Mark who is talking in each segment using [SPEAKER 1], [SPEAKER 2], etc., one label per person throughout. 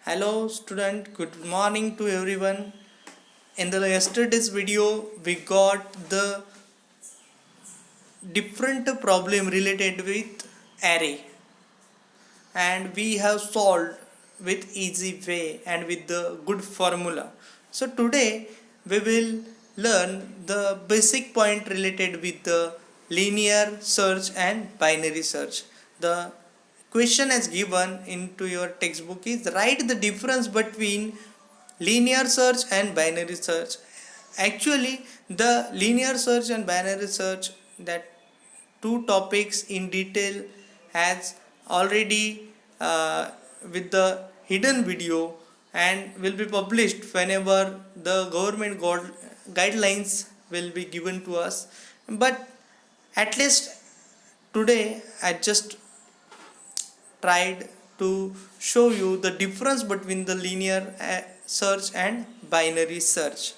[SPEAKER 1] Hello student, good morning to everyone. In the yesterday's video, we got the different problem related with array and we have solved with easy way and with the good formula. So today we will learn the basic point related with the linear search and binary search. The question as given into your textbook is write the difference between linear search and binary search. Actually, the linear search and binary search, that two topics in detail, has already with the hidden video and will be published whenever the government guidelines will be given to us. But at least today I just tried to show you the difference between the linear search and binary search.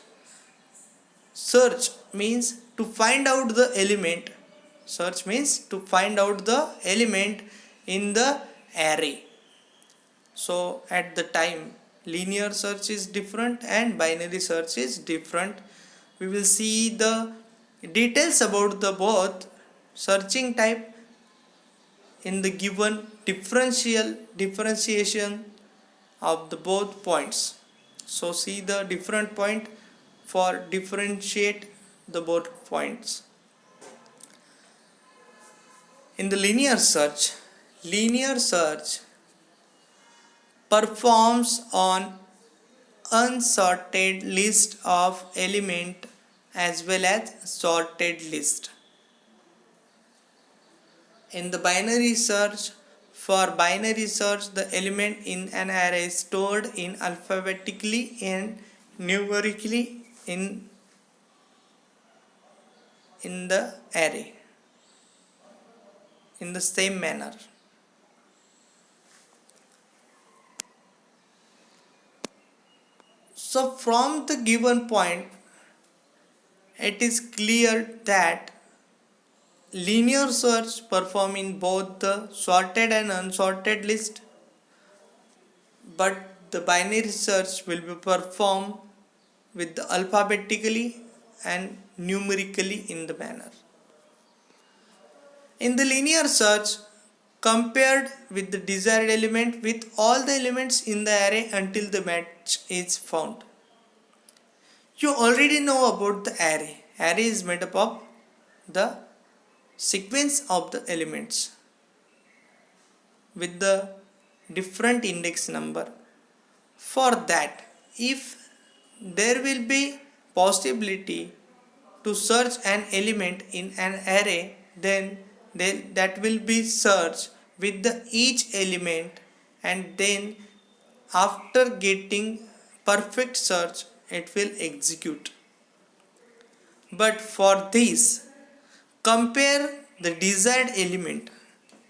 [SPEAKER 1] Search means to find out the element. Search means to find out the element in the array. So at the time, linear search is different and binary search is different. We will see the details about the both searching type in the given differentiation of the both points. So see the different point for differentiate the both points. In the linear search performs on unsorted list of element as well as sorted list. In the binary search, for binary search, the element in an array is stored in alphabetically and numerically in the array in the same manner. So from the given point, it is clear that linear search perform in both the sorted and unsorted list, but the binary search will be performed with the alphabetically and numerically in the manner. In the linear search, compared with the desired element with all the elements in the array until the match is found. You already know about the array. Array is made up of the sequence of the elements with the different index number. For that, if there will be possibility to search an element in an array, then that will be searched with the each element, and then after getting perfect search it will execute. But for this, compare the desired element.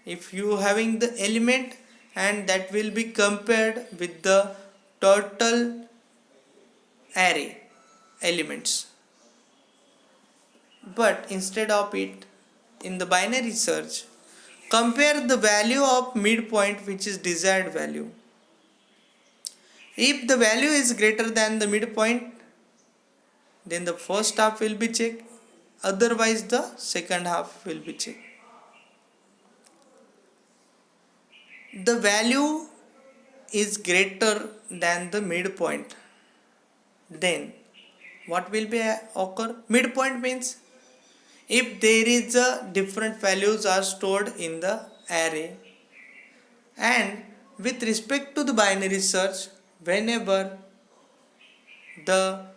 [SPEAKER 1] If you having the element and that will be compared with the total array elements, but instead of it, in the binary search, compare the value of midpoint which is desired value. If the value is greater than the midpoint, then the first half will be checked, otherwise the second half will be checked. The value is greater than the midpoint, then what will be occur? Midpoint means if there is a different values are stored in the array, and with respect to the binary search, whenever the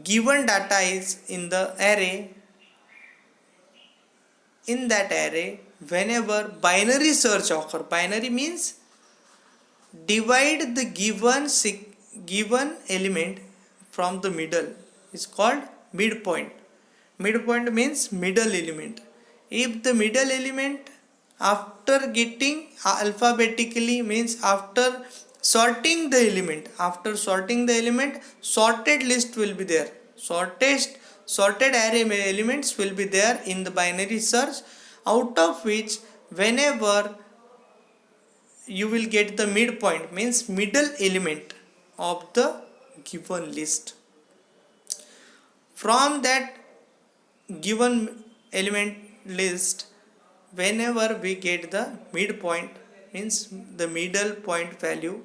[SPEAKER 1] given data is in the array, in that array, whenever binary search occur, binary means divide the given element from the middle, is called midpoint. Midpoint means middle element. If the middle element, after getting alphabetically, means after sorting the element, sorted list will be there. Sorted array elements will be there in the binary search, out of which whenever you will get the midpoint, means middle element of the given list. From that given element list, whenever we get the midpoint, means the middle point value,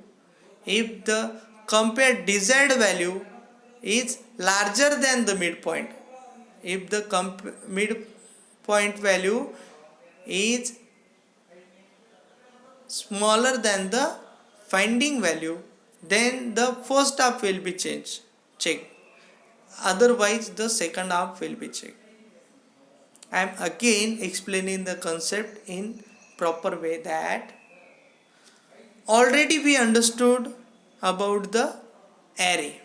[SPEAKER 1] if the compared desired value is larger than the midpoint, if the midpoint value is smaller than the finding value, then the first half will be checked. Otherwise, the second half will be checked. I am again explaining the concept in proper way, that already we understood about the array.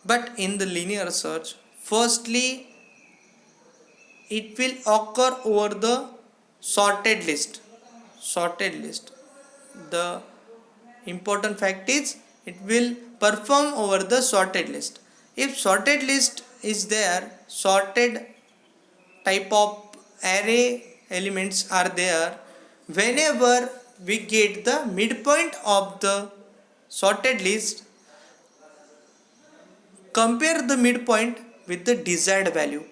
[SPEAKER 1] But in the linear search, firstly it will occur over the sorted list. The important fact is it will perform over the sorted list. If sorted list is there, sorted type of array elements are there, whenever we get the midpoint of the sorted list, compare the midpoint with the desired value.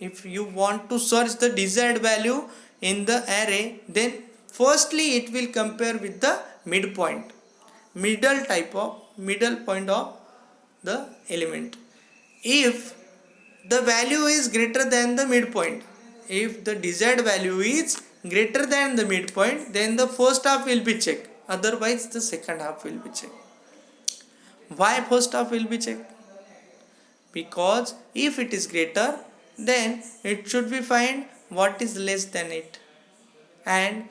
[SPEAKER 1] If you want to search the desired value in the array, then firstly it will compare with the midpoint, middle point of the element. If the value is greater than the midpoint, if the desired value is greater than the midpoint, then the first half will be checked, otherwise the second half will be checked. Why first half will be checked? Because if it is greater, then it should be find what is less than it, and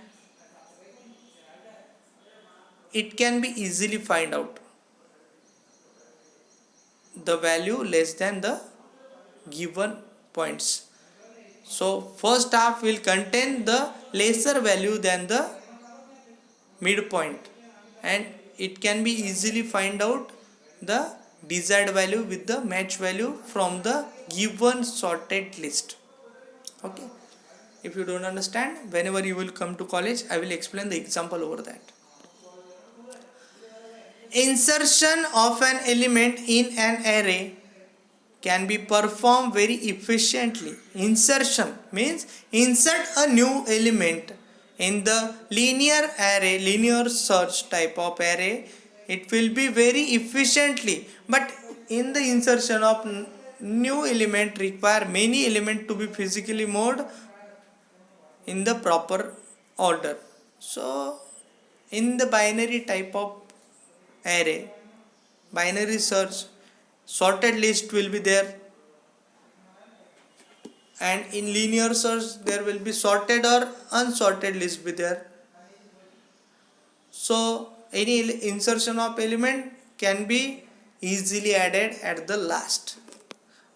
[SPEAKER 1] it can be easily find out the value less than the given points. So first half will contain the lesser value than the midpoint, and it can be easily find out the desired value with the match value from the given sorted list. Okay, if you don't understand, whenever you will come to college, I will explain the example over that. Insertion of an element in an array can be performed very efficiently. Insertion means insert a new element in the linear search type of array. It will be very efficiently, but in the insertion of new element require many elements to be physically moved in the proper order. So in the binary type of array, binary search, sorted list will be there, and in linear search there will be sorted or unsorted list be there. So any insertion of element can be easily added at the last.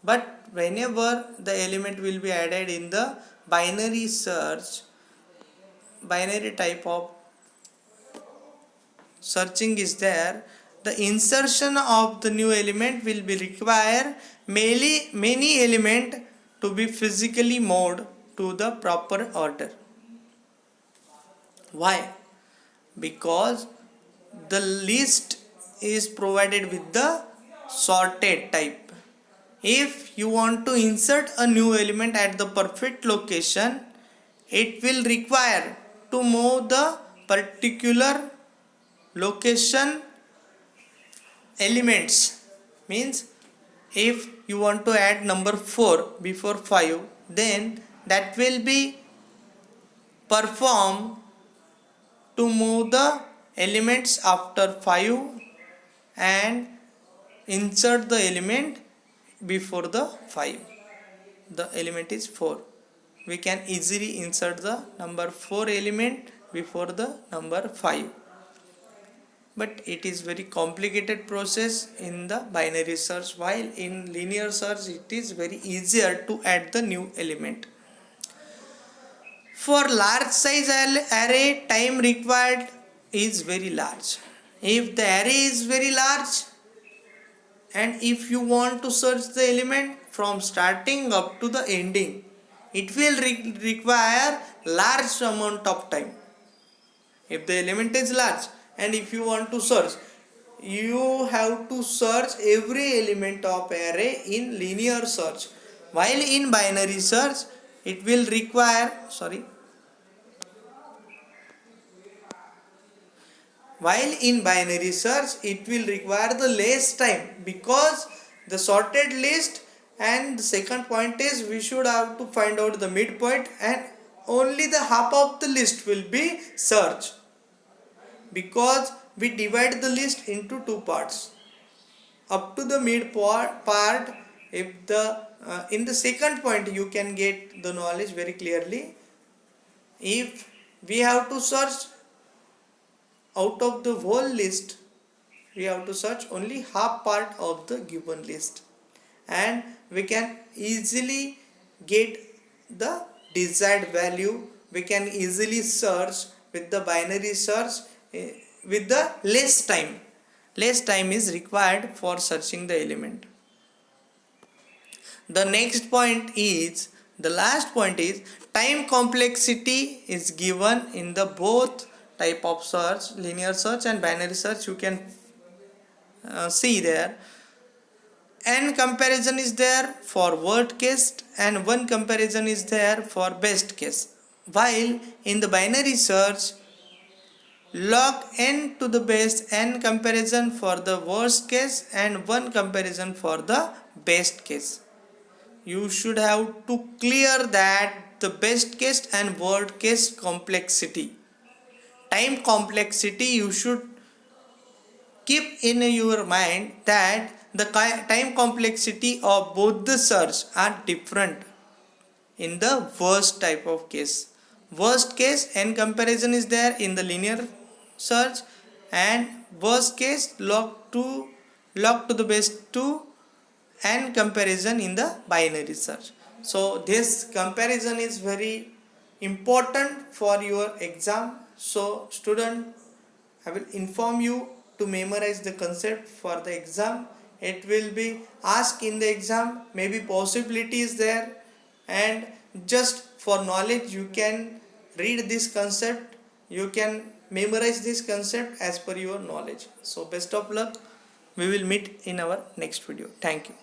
[SPEAKER 1] But whenever the element will be added in the binary search, binary type of searching is there, the insertion of the new element will be require many element to be physically moved to the proper order. Why? Because the list is provided with the sorted type. If you want to insert a new element at the perfect location, it will require to move the particular location elements. Means if you want to add number 4 before 5, then that will be performed to move the elements after 5 and insert the element before the 5. The element is 4. We can easily insert the number 4 element before the number 5. But it is very complicated process in the binary search, while in linear search it is very easier to add the new element. For large size array, time required is very large. If the array is very large, and if you want to search the element from starting up to the ending, it will require large amount of time. If the element is large, and if you want to search, you have to search every element of array in linear search. While in binary search, it will require, while in binary search it will require the less time, because the sorted list, and the second point is we should have to find out the midpoint, and only the half of the list will be searched, because we divide the list into two parts. Up to the mid part, if the in the second point you can get the knowledge very clearly. If we have to search out of the whole list, we have to search only half part of the given list, and we can easily get the desired value. We can easily search with the binary search with the less time is required for searching the element. The next point is, the last point is, time complexity is given in the both type of search, linear search and binary search. You can see there, n comparison is there for worst case and one comparison is there for best case. While in the binary search, log n to the base n comparison for the worst case and one comparison for the best case. You should have to clear that the best case and worst case complexity. Time complexity you should keep in your mind that the time complexity of both the search are different in the worst type of case. Worst case n comparison is there in the linear search, and worst case log to the base 2 and comparison in the binary search. So this comparison is very important for your exam. So student, I will inform you to memorize the concept for the exam. It will be asked in the exam, maybe possibility is there, and just for knowledge you can read this concept, you can memorize this concept as per your knowledge. So best of luck. We will meet in our next video. Thank you.